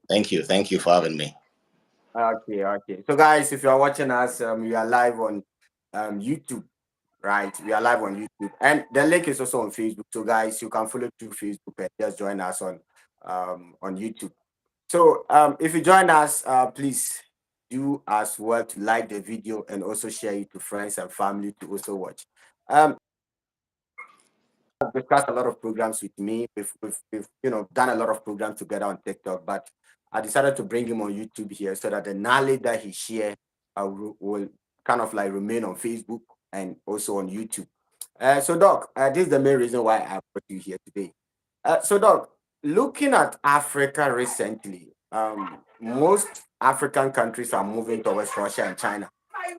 Thank you. Thank you for having me. Okay, okay. So, guys, if you are watching us, we are live on YouTube, right? We are live on YouTube, and the link is also on Facebook. So, guys, you can follow through Facebook and just join us on YouTube. So, if you join us, please do as well to like the video and also share it to friends and family to also watch. Um, discussed a lot of programs with me. We've done a lot of programs together on TikTok, but I decided to bring him on YouTube here so that the knowledge that he share will kind of like remain on Facebook and also on YouTube. So Doc, this is the main reason why I brought you here today. So Doc, looking at Africa recently, most African countries are moving towards Russia and China.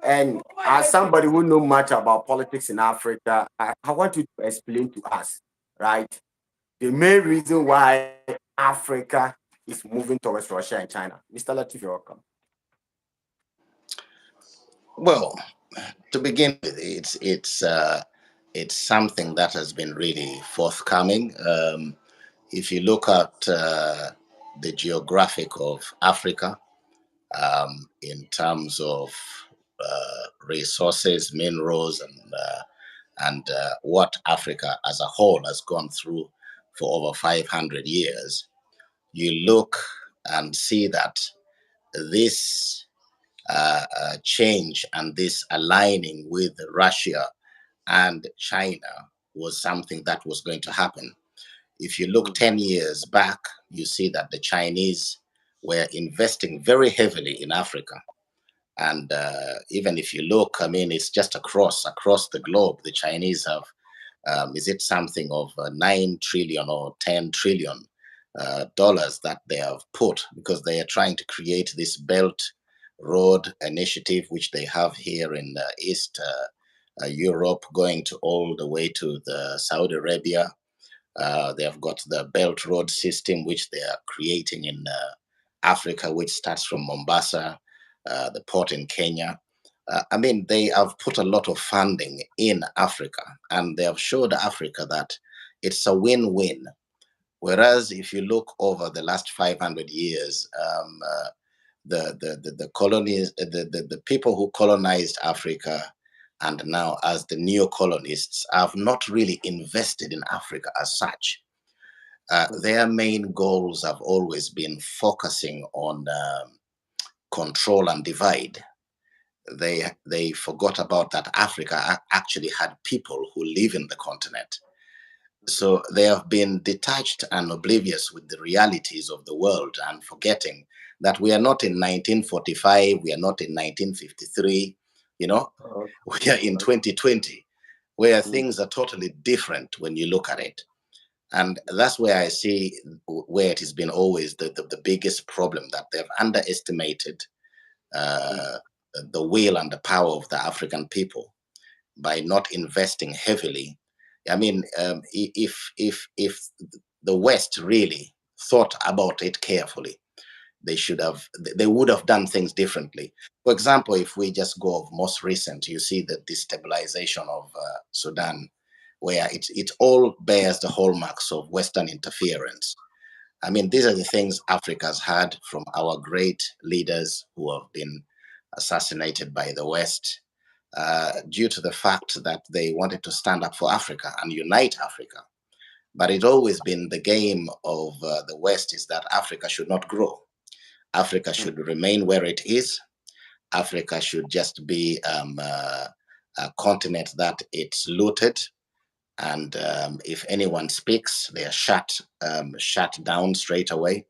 And as somebody who know much about politics in Africa, I want you to explain to us, right, the main reason why Africa is moving towards Russia and China. Mr. Latif, you're welcome. Well, to begin with, it's something that has been really forthcoming. If you look at the geographic of Africa, in terms of resources, minerals, and what Africa as a whole has gone through for over 500 years, you look and see that this change and this aligning with Russia and China was something that was going to happen. If you look 10 years back, you see that the Chinese were investing very heavily in Africa. And even if you look, I mean, it's just across the globe. The Chinese have, is it something of 9 trillion or 10 trillion dollars that they have put because they are trying to create this Belt Road initiative, which they have here in East Europe, going to all the way to the Saudi Arabia. They have got the Belt Road system, which they are creating in Africa, which starts from Mombasa, the port in Kenya. I mean, they have put a lot of funding in Africa, and they have showed Africa that it's a win-win. Whereas if you look over the last 500 years, the colonies, the people who colonized Africa and now as the neo colonists have not really invested in Africa as such. Their main goals have always been focusing on control and divide. They forgot about that Africa actually had people who live in the continent. So they have been detached and oblivious with the realities of the world and forgetting that we are not in 1945, we are not in 1953, you know, we are in 2020, where things are totally different when you look at it. And that's where I see where it has been always the biggest problem, that they've underestimated uh, the will and the power of the African people by not investing heavily. I mean, if the West really thought about it carefully, they would have done things differently. For example, if we just go of most recent, you see the destabilization of Sudan, where it all bears the hallmarks of Western interference. I mean, these are the things Africa's had from our great leaders who have been assassinated by the West due to the fact that they wanted to stand up for Africa and unite Africa. But it's always been the game of the West is that Africa should not grow. Africa should remain where it is. Africa should just be a continent that it's looted, and if anyone speaks, they are shut down straight away.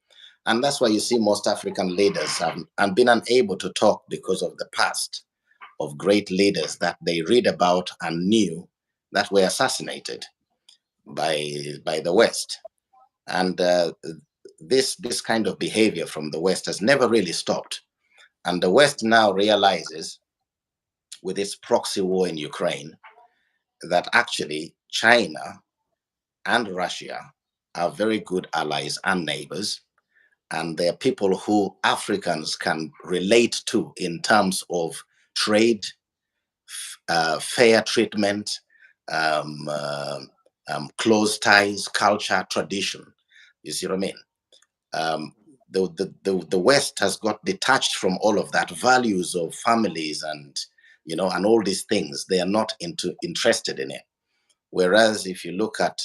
And that's why you see most African leaders have been unable to talk because of the past of great leaders that they read about and knew that were assassinated by the West. And this kind of behavior from the West has never really stopped. And the West now realizes, with its proxy war in Ukraine, that actually China and Russia are very good allies and neighbors. And they're people who Africans can relate to in terms of trade, fair treatment, um, uh, close ties, culture, tradition. You see what I mean? Um, the West has got detached from all of that, values of families and, and all these things. They are not interested in it. Whereas if you look at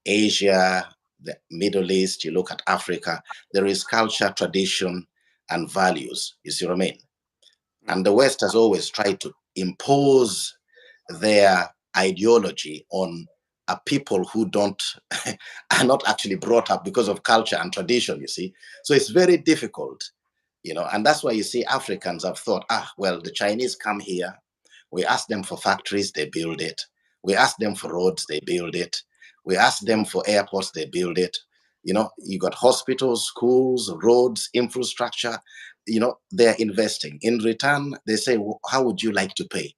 Asia, the Middle East, you look at Africa, there is culture, tradition, and values. You see what I mean? And the West has always tried to impose their ideology on a people who don't are not actually brought up because of culture and tradition, you see. So it's very difficult, and that's why you see Africans have thought, well, the Chinese come here, we ask them for factories, they build it. We ask them for roads, they build it. We ask them for airports, they build it. You got hospitals, schools, roads, infrastructure. They're investing. In return, they say, how would you like to pay?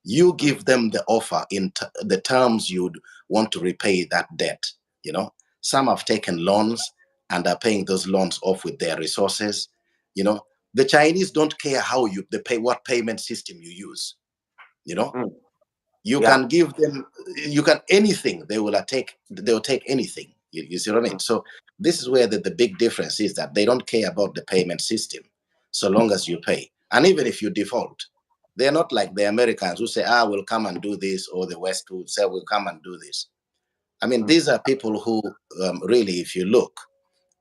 You give them the offer in the terms you'd want to repay that debt. Some have taken loans and are paying those loans off with their resources. The Chinese don't care what payment system you use. You Yeah. can give them, anything. They will take anything. You see what I mean? So this is where the big difference is, that they don't care about the payment system so long as you pay. And even if you default, they're not like the Americans who say, we'll come and do this, or the West who say, we'll come and do this. I mean, these are people who really, if you look,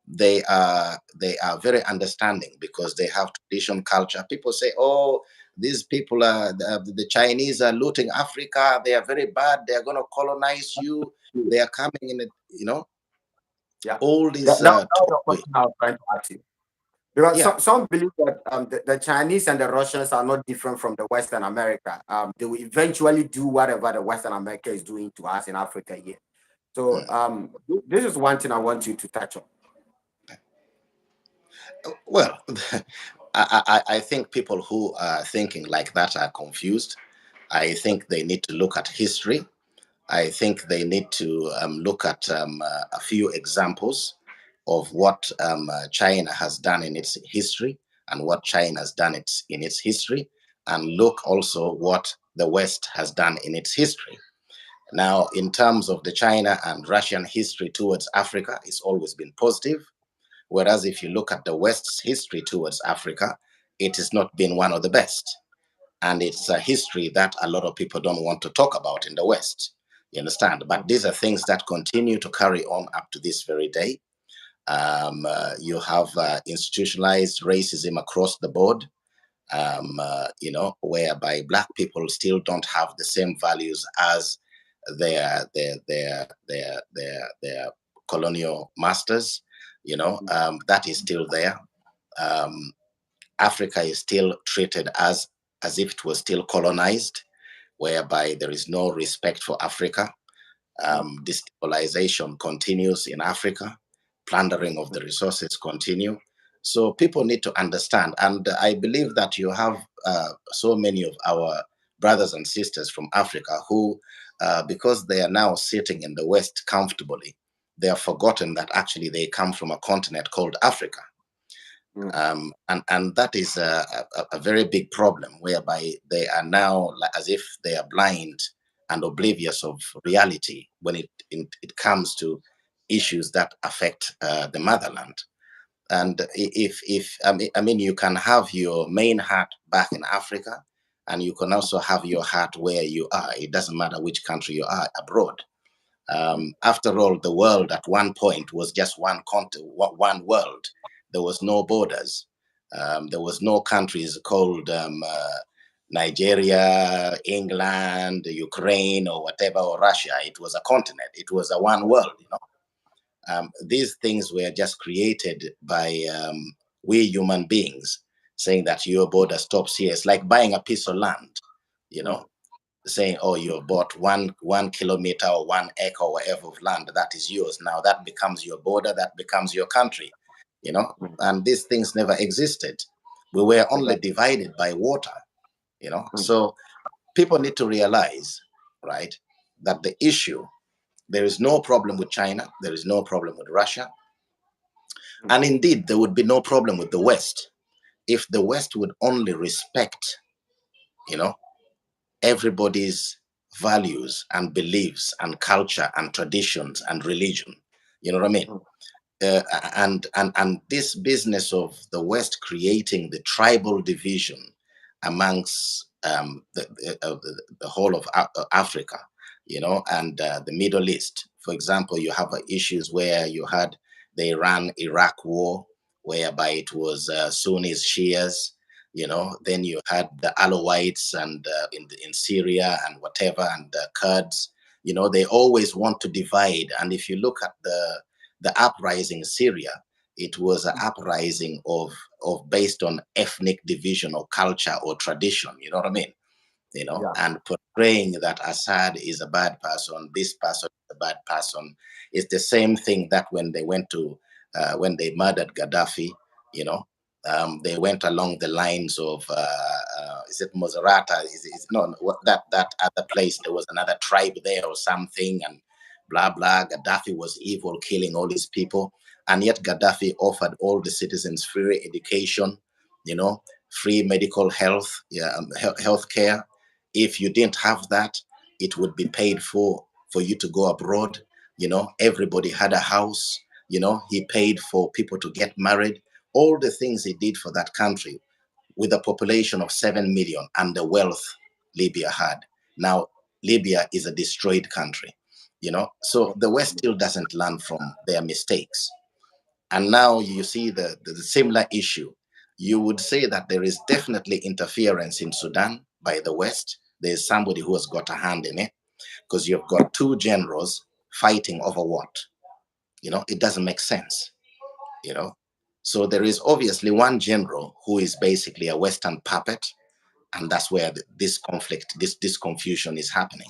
they are very understanding, because they have tradition, culture. People say, these people are the Chinese are looting Africa, they are very bad, they are going to colonize you, they are coming in it, Yeah. all That, these that, that was the talk. question I was trying to ask you. Because Yeah. some believe that the Chinese and the Russians are not different from the Western America. They will eventually do whatever the Western America is doing to us in Africa here. So this is one thing I want you to touch on. Well, I think people who are thinking like that are confused. I think they need to look at history. I think they need to look at a few examples of what China has done in its history, and what China has done in its history, and look also what the West has done in its history. Now, in terms of the China and Russian history towards Africa, it's always been positive. Whereas if you look at the West's history towards Africa, it has not been one of the best. And it's a history that a lot of people don't want to talk about in the West. You understand? But these are things that continue to carry on up to this very day. You have institutionalized racism across the board, whereby Black people still don't have the same values as their colonial masters. That is still there. Um, Africa is still treated as if it was still colonized, whereby there is no respect for Africa. Destabilization continues in Africa. Plundering of the resources continue. So people need to understand, and I believe that you have so many of our brothers and sisters from Africa who, because they are now sitting in the West comfortably, they have forgotten that actually they come from a continent called Africa. And that is a very big problem, whereby they are now as if they are blind and oblivious of reality when it comes to issues that affect the motherland. And if I mean, you can have your main heart back in Africa, and you can also have your heart where you are. It doesn't matter which country you are abroad. After all, the world at one point was just one continent, one world. There was no borders. There was no countries called Nigeria, England, Ukraine, or whatever, or Russia. It was a continent. It was a one world. These things were just created by we human beings, saying that your border stops here. It's like buying a piece of land, saying, you bought 1 kilometer or 1 acre or whatever of land, that is yours. Now that becomes your border, that becomes your country, and these things never existed. We were only divided by water. So people need to realize, right, that the issue, there is no problem with China, there is no problem with Russia, and indeed there would be no problem with the West if the West would only respect, you know, everybody's values and beliefs and culture and traditions and religion. You know what I mean? uh, and this business of the West creating the tribal division amongst the whole of Africa, and the Middle East. For example, you have issues where you had the Iran-Iraq war, whereby it was Sunnis, Shias. Then you had the Alawites and in Syria and whatever, and the Kurds. They always want to divide. And if you look at the uprising in Syria, it was an uprising of based on ethnic division or culture or tradition. You know what I mean? Yeah. And portraying that Assad is a bad person, this person is a bad person. It's the same thing that when they murdered Gaddafi, you know, they went along the lines of, is it Maserata? No, what that other place, there was another tribe there or something, and blah, blah. Gaddafi was evil, killing all these people. And yet Gaddafi offered all the citizens free education, free medical health, yeah, health care. If you didn't have that, it would be paid for you to go abroad. Everybody had a house. He paid for people to get married. All the things he did for that country with a population of 7 million and the wealth Libya had. Now, Libya is a destroyed country, so the West still doesn't learn from their mistakes. And now you see the similar issue. You would say that there is definitely interference in Sudan by the West. There's somebody who has got a hand in it, because you've got two generals fighting over what? It doesn't make sense, you know. So there is obviously one general who is basically a Western puppet, and that's where this conflict, this confusion is happening.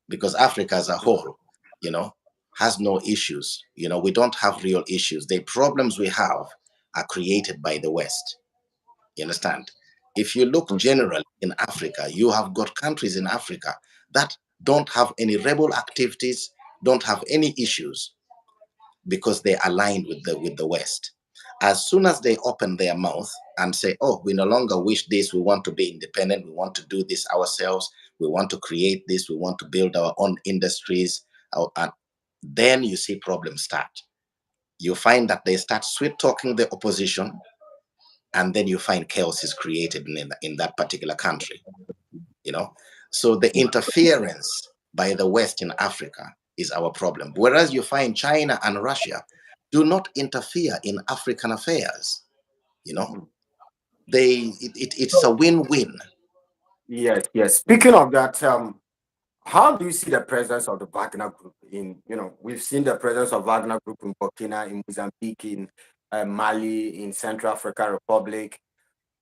Because Africa as a whole, you know, has no issues. We don't have real issues. The problems we have are created by the West. You understand? If you look generally in Africa, you have got countries in Africa that don't have any rebel activities, don't have any issues, because they're aligned with the West. As soon as they open their mouth and say, "Oh, we no longer wish this. We want to be independent. We want to do this ourselves. We want to create this. We want to build our own industries," and then you see problems start. You find that they start sweet talking the opposition, and then you find chaos is created in that particular country. you know so the interference by the West in Africa is our problem, whereas you find China and Russia do not interfere in African affairs. you know it's a So win-win. yes, yes. Speaking of that, how do you see the presence of the Wagner Group in, we've seen the presence of Wagner Group in Burkina, in Mozambique, in Mali, in Central African Republic.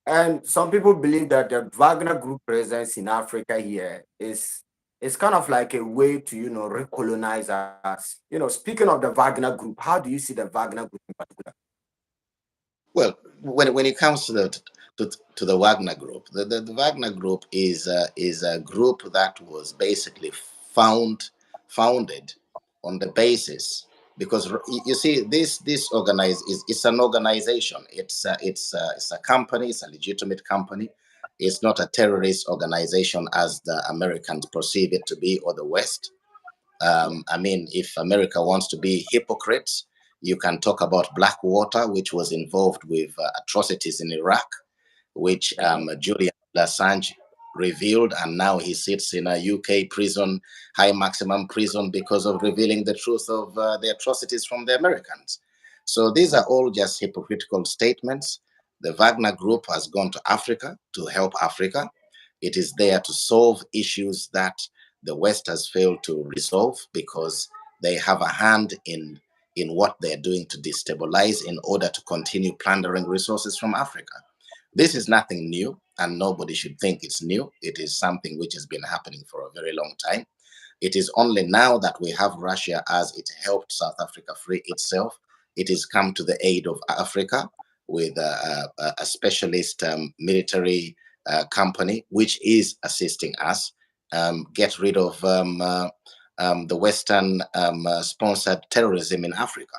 And some people believe that the Wagner Group presence in Africa here is kind of like a way to, recolonize us. Speaking of the Wagner Group, how do you see the Wagner Group in particular? Well, when it comes to the Wagner Group, the Wagner Group is a group that was basically founded on the basis, because you see this organize is it's an organization. It's a company. It's a legitimate company. It's not a terrorist organization as the Americans perceive it to be, or the West. I mean, if America wants to be hypocrites, you can talk about Blackwater, which was involved with atrocities in Iraq, which Julian Assange revealed, and now he sits in a UK prison, high maximum prison, because of revealing the truth of the atrocities from the Americans. So these are all just hypocritical statements. The Wagner Group has gone to Africa to help Africa. It is there to solve issues that the West has failed to resolve, because they have a hand in what they're doing to destabilize in order to continue plundering resources from Africa. This is nothing new, and nobody should think it's new. It is something which has been happening for a very long time. It is only now that we have Russia, as it helped South Africa free itself. It has come to the aid of Africa with a specialist military company, which is assisting us get rid of the Western sponsored terrorism in Africa.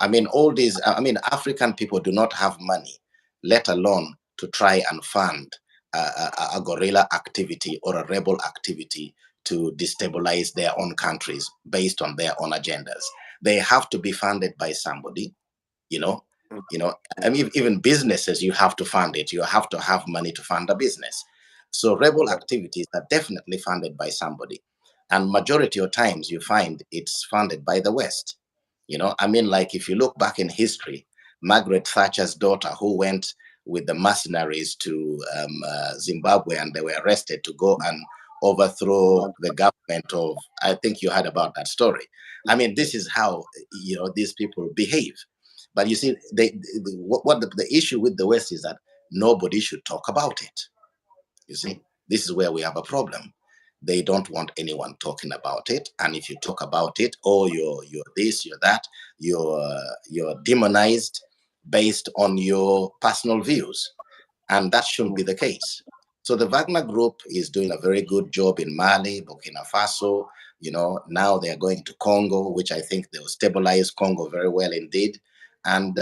I mean, all these, I mean, African people do not have money, let alone to try and fund a guerrilla activity or a rebel activity to destabilize their own countries based on their own agendas. they have to be funded by somebody, you know. mm, you know I mm, mean, even businesses, you have to fund it, you have to have money to fund a business. So rebel yeah, activities are definitely funded by somebody, and majority of times you find it's funded by the West. I mean, like, if you look back in history, Margaret Thatcher's daughter, who went with the mercenaries to Zimbabwe, and they were arrested to go and overthrow yeah, the government of, I think you heard about that story. I mean, this is how these people behave. But you see, what the issue with the West is that nobody should talk about it. You mm, see, this is where we have a problem. They don't want anyone talking about it, and if you talk about it, oh, you're this, you're that, you're demonized based on your personal views, and that shouldn't mm, be the case. So the Wagner Group is doing a very good job in Mali, Burkina Faso. Now they are going to Congo, which I think they will stabilize Congo very well indeed. And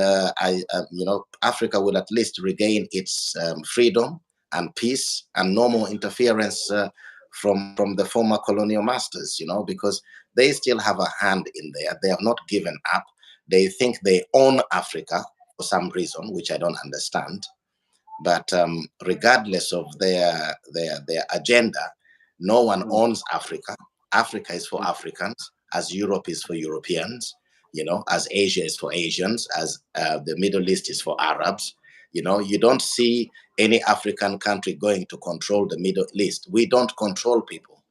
Africa will at least regain its freedom and peace and no more interference from the former colonial masters. Because they still have a hand in there. They have not given up. They think they own Africa for some reason, which I don't understand. But regardless of their agenda, no one mm, owns Africa. Africa is for mm, Africans, as Europe is for Europeans, as Asia is for Asians, as the Middle East is for Arabs. You don't see any African country going to control the Middle East. We don't control people.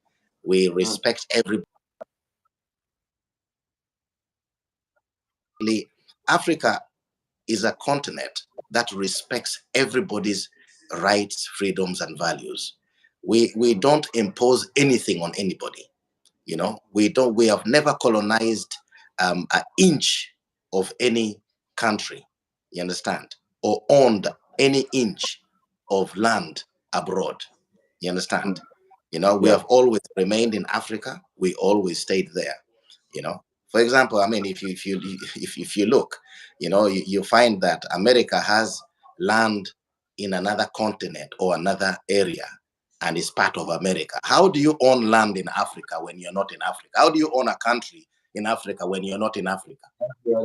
We mm, respect everybody. Africa is a continent that respects everybody's rights, freedoms, and values. We mm, don't impose anything on anybody. We have never colonized an inch of any country, you understand, or owned any inch of land abroad, you understand. mm. We Yeah. have always remained in Africa. We always stayed there. you know for example, I mean, if you look, you find that America has land in another continent or another area, and is part of America. How do you own land in Africa when you're not in Africa? How do you own a country in Africa when you're not in Africa? Yeah.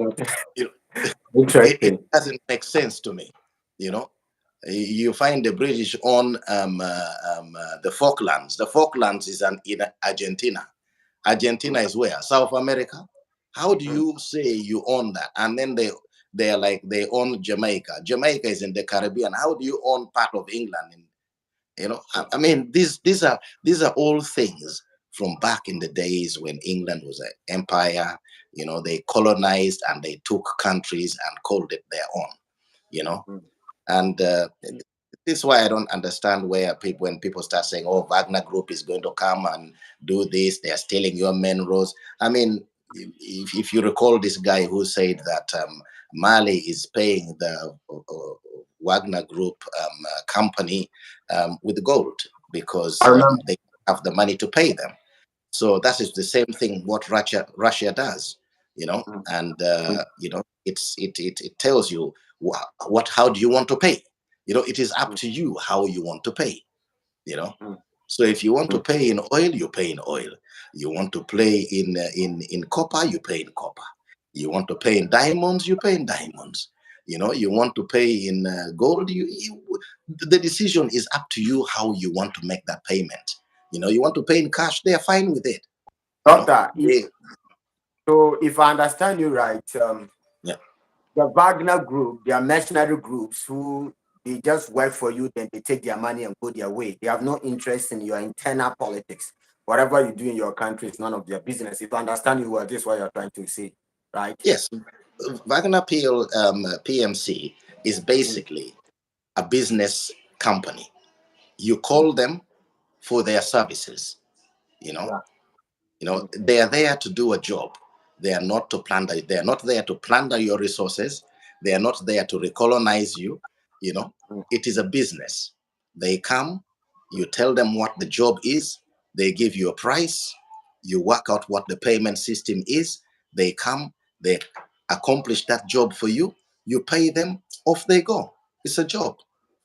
You know, it Interesting. doesn't make sense to me. You know, you find the British own the Falklands. The Falklands is in Argentina. Argentina Mm, is where? South America. How do mm, you say you own that? And then they're like they own Jamaica. Jamaica is in the Caribbean. How do you own part of England? I mean, these are all things from back in the days when England was an empire. They colonized and they took countries and called it their own. You know, mm, and this is why I don't understand where when people start saying, "Oh, Wagner Group is going to come and do this. They are stealing your minerals." I mean, if you recall this guy who said that Mali is paying the Wagner Group company with gold because I remember. they have the money to pay them. So that is the same thing what Russia does, Mm, and mm, it tells you what how do you want to pay. It is up mm, to you how you want to pay. You know, mm, so if you want to mm, pay in oil, you pay in oil. You want to play in copper, you pay in copper. You want to pay in diamonds, you pay in diamonds. You want to pay in gold. The decision is up to you how you want to make that payment. You want to pay in cash, they are fine with it. You know, Doctor, they, so if I understand you right, yeah. the Wagner Group, they are mercenary groups who they just work for you, then they take their money and go their way. They have no interest in your internal politics. Whatever you do in your country is none of their business. If I understand you well, this is what you're trying to say, right? Yes, Wagner PMC is Mm, basically a business company. You mm, call them for their services. You know, yeah. Mm, they are there to do a job. They are not to plunder. They are not there to plunder your resources. They are not there to recolonize you. You know, mm, it is a business. They come, you tell them what the job is, they give you a price, you work out what the payment system is, they come, they accomplish that job for you, you pay them, off they go. It's a job.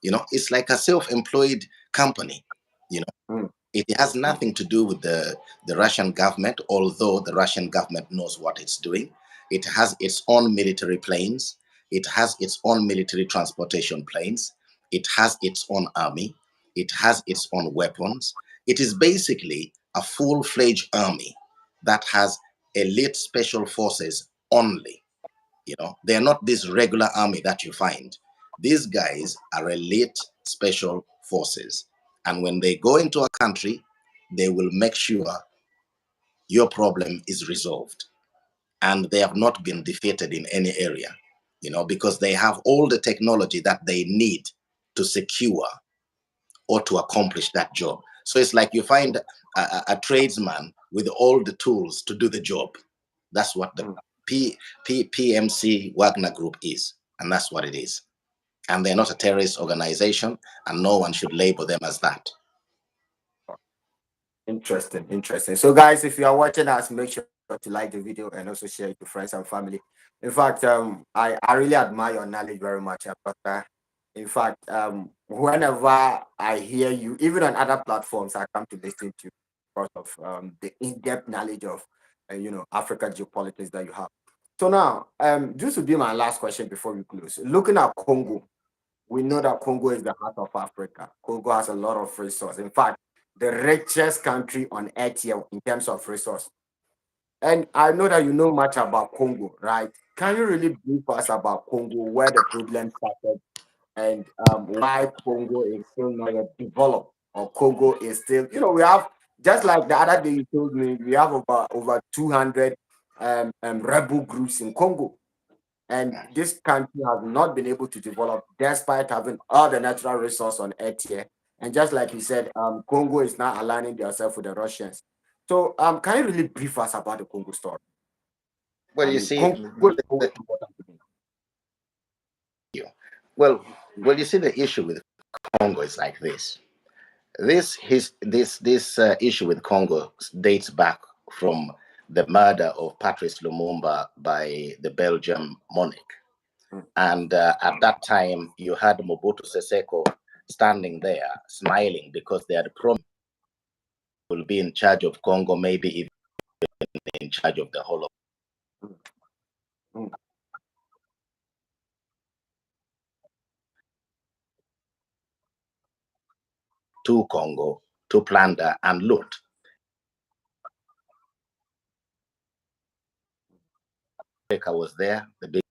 It's like a self-employed company. You know, mm, it has mm, nothing to do with the Russian government, although the Russian government knows what it's doing. It has its own military planes. It has its own military transportation planes. It has its own army. It has its own weapons. It is basically a full-fledged army that has elite special forces only. They're not this regular army that you find. These guys are elite special forces. And when they go into a country, they will make sure your problem is resolved. And they have not been defeated in any area, because they have all the technology that they need to secure or to accomplish that job. So it's like you find a tradesman with all the tools to do the job. That's what the PMC Wagner Group is. And that's what it is. And they're not a terrorist organization, and no one should label them as that. Interesting. So guys, if you are watching us, make sure to like the video and also share it to friends and family. In fact, I really admire your knowledge very much, Doctor. In fact, whenever I hear you, even on other platforms, I come to listen to you because of the in-depth knowledge of Africa geopolitics that you have. So now, this will be my last question before we close. Looking at Congo, we know that Congo is the heart of Africa. Congo has a lot of resources. In fact, the richest country on earth here in terms of resource. And I know that you know much about Congo, right? Can you really brief us about Congo, where the problem started, and why Congo is still not yet developed, or Congo is still, we have, just like the other day you told me, we have over 200 rebel groups in Congo. And this country has not been able to develop despite having all the natural resources on earth here. And just like you said, Congo is now aligning themselves with the Russians. So can you really brief us about the Congo story? Well, you see, you see, the issue with Congo is like this. This issue with Congo dates back from the murder of Patrice Lumumba by the Belgian monarch. And at that time, you had Mobutu Sese Seko standing there smiling because they had promised will be in charge of Congo, maybe even in charge of the whole of to Congo to plunder and loot. America was there, the big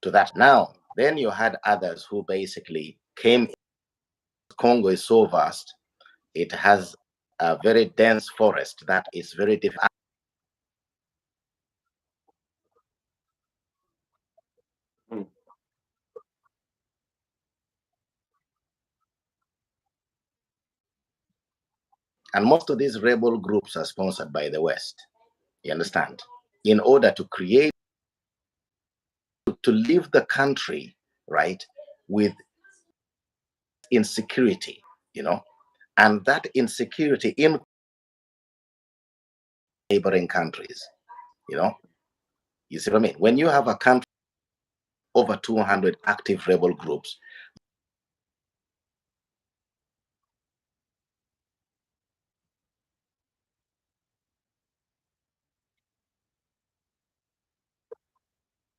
to that. Now, then you had others who basically came. Congo is so vast, it has a very dense forest that is very difficult. And most of these rebel groups are sponsored by the West. You understand? In order to create, to leave the country, right, with insecurity, and that insecurity in neighboring countries, you see what I mean? When you have a country over 200 active rebel groups,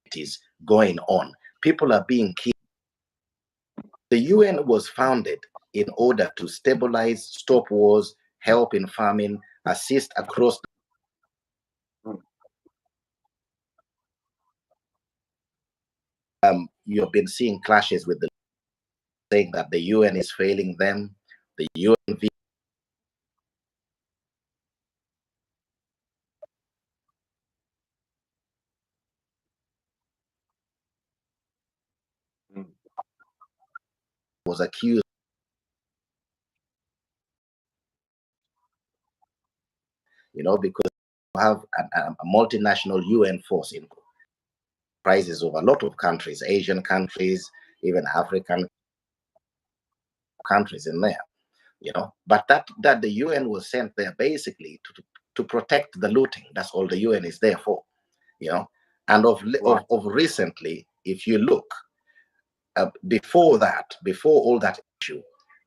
it is going on. People are being killed. The UN was founded in order to stabilize, stop wars, help in farming, assist across. You have been seeing clashes with the saying that the UN is failing them. The UN was accused, because you have a multinational UN force in crisis of a lot of countries, Asian countries, even African countries in there, But that the UN was sent there basically to protect the looting. That's all the UN is there for, And of recently, if you look, before all that issue,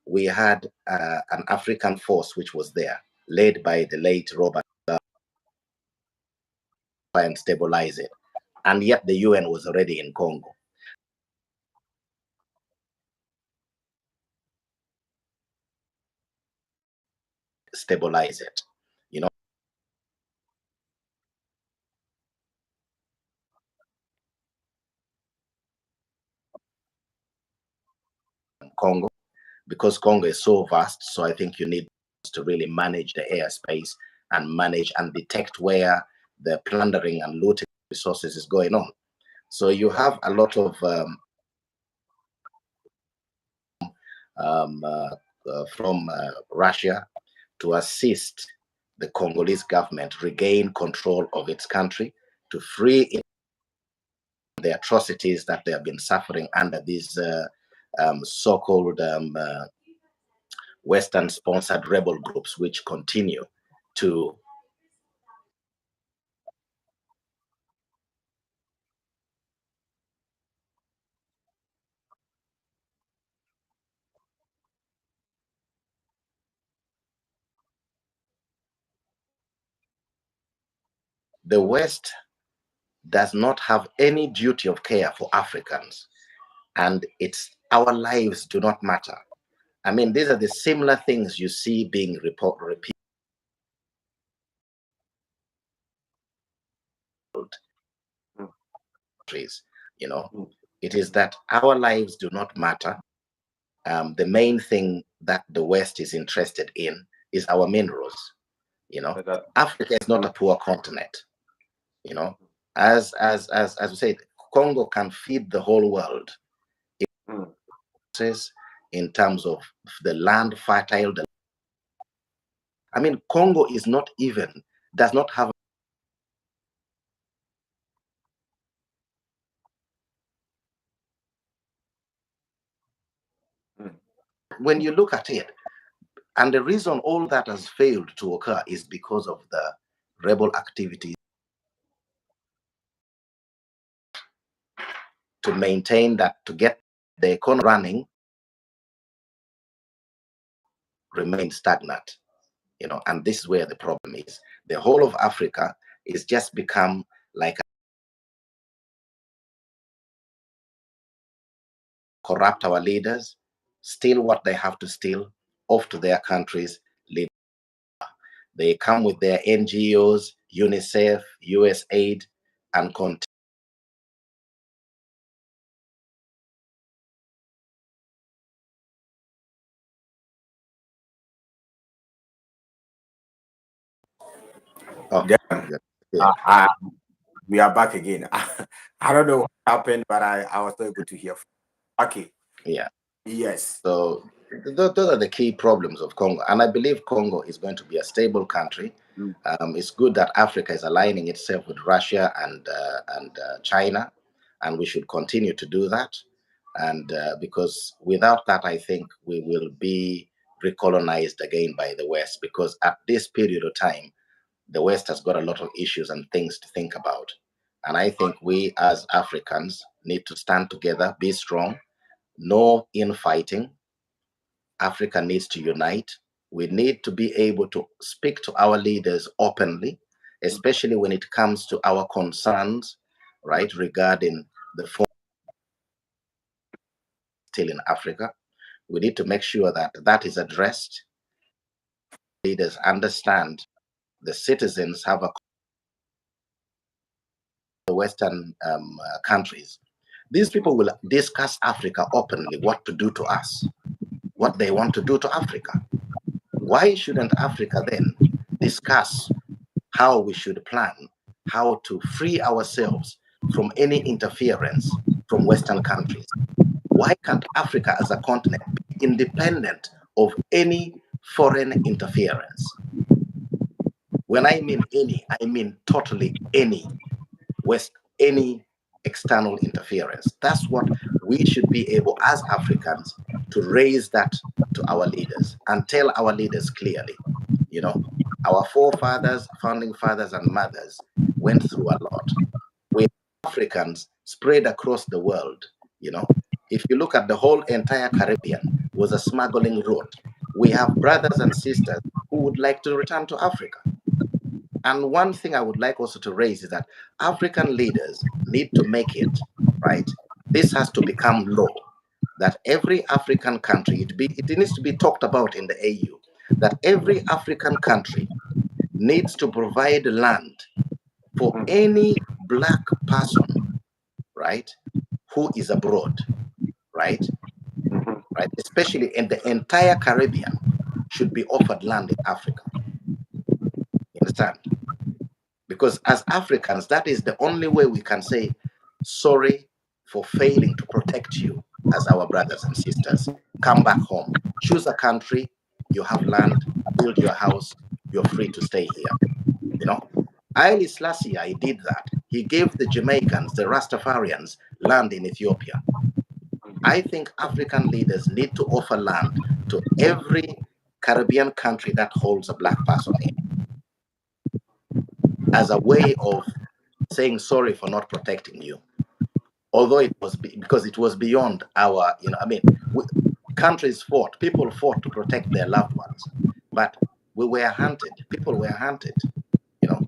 we had an African force which was there, led by the late Robert, and stabilize it. And yet the UN was already in Congo. Stabilize it, you know. Congo, because Congo is so vast. So I think you need to really manage the airspace and manage and detect where the plundering and looting resources is going on. So you have a lot of from Russia to assist the Congolese government regain control of its country, to free it the atrocities that they have been suffering under these so-called Western-sponsored rebel groups, which continue to the West does not have any duty of care for Africans, and it's our lives do not matter. I mean, these are the similar things you see being repeated. You know, it is that our lives do not matter. The main thing that the West is interested in is our minerals. You know, Africa is not a poor continent. You know, as we said, Congo can feed the whole world. In terms of the land fertile. I mean, Congo is not even, does not have when you look at it, and the reason all that has failed to occur is because of the rebel activities to maintain that, to get the economy running, remain stagnant. You know, and this is where the problem is. The whole of Africa is just become like corrupt our leaders, steal what they have to steal, off to their countries, live. They come with their NGOs, UNICEF, USAID, and continue. Oh, yeah. We are back again. I don't know what happened, but I was not able to hear. Okay. Yeah. Yes. So those are the key problems of Congo. And I believe Congo is going to be a stable country. It's good that Africa is aligning itself with Russia and China, and we should continue to do that. And because without that, I think we will be recolonized again by the West, because at this period of time, the West has got a lot of issues and things to think about. And I think we as Africans need to stand together, be strong, no infighting. Africa needs to unite. We need to be able to speak to our leaders openly, especially when it comes to our concerns, right, regarding the still in Africa. We need to make sure that that is addressed. Leaders understand the citizens have the Western countries. These people will discuss Africa openly, what to do to us, what they want to do to Africa. Why shouldn't Africa then discuss how we should plan, how to free ourselves from any interference from Western countries? Why can't Africa as a continent be independent of any foreign interference? When I mean any, I mean totally any any external interference. That's what we should be able as Africans to raise that to our leaders and tell our leaders clearly. You know, our forefathers, founding fathers and mothers went through a lot. We Africans spread across the world, you know. If you look at the whole entire Caribbean, was a smuggling route. We have brothers and sisters who would like to return to Africa. And one thing I would like also to raise is that African leaders need to make it, right? This has to become law that every African country, it needs to be talked about in the AU, that every African country needs to provide land for any black person, right, who is abroad, right? Right, especially in the entire Caribbean, should be offered land in Africa. You understand? Because as Africans, that is the only way we can say sorry for failing to protect you as our brothers and sisters. Come back home. Choose a country, you have land, build your house, you're free to stay here. You know, Haile Selassie, he did that. He gave the Jamaicans, the Rastafarians, land in Ethiopia. I think African leaders need to offer land to every Caribbean country that holds a black person in, as a way of saying sorry for not protecting you. Although it was because it was beyond our, countries fought, people fought to protect their loved ones, but we were hunted. People were hunted, you know.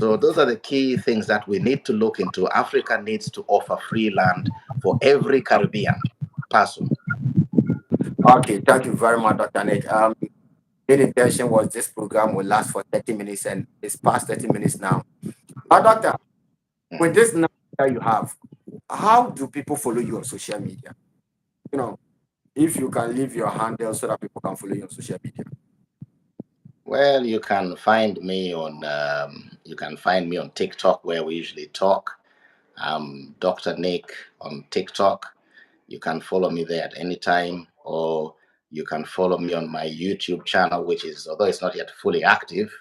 So those are the key things that we need to look into. Africa needs to offer free land for every Caribbean person. Okay, thank you very much, Dr. Nick. The intention was this program will last for 30 minutes, and it's past 30 minutes now. Now, Doctor, with this number that you have, how do people follow you on social media? You know, if you can leave your handle so that people can follow you on social media. Well, you can find me on TikTok, where we usually talk. Dr. Nick on TikTok. You can follow me there at any time, or you can follow me on my YouTube channel, which is, although it's not yet fully active,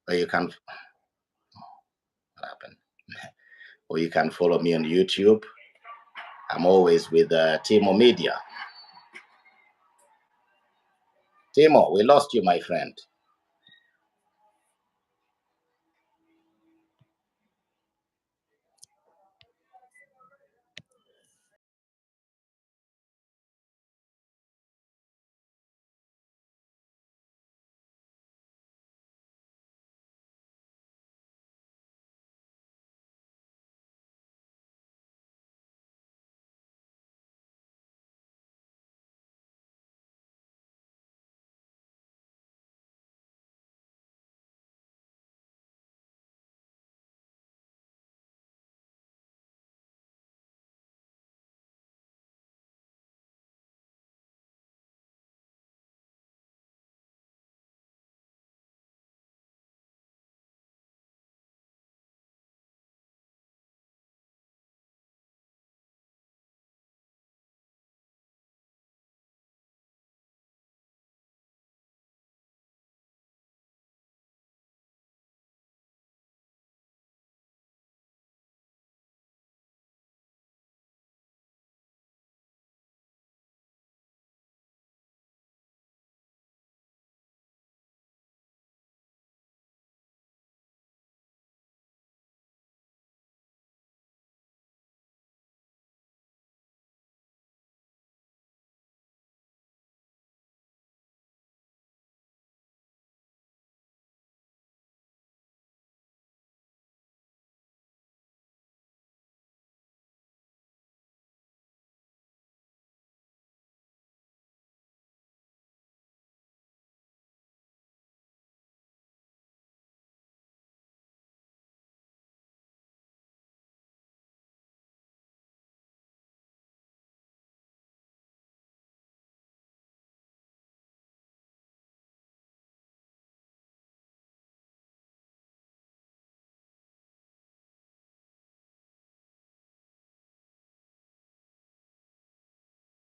but you can, what happened? Or you can follow me on YouTube. I'm always with Timo Media. Timo, we lost you, my friend.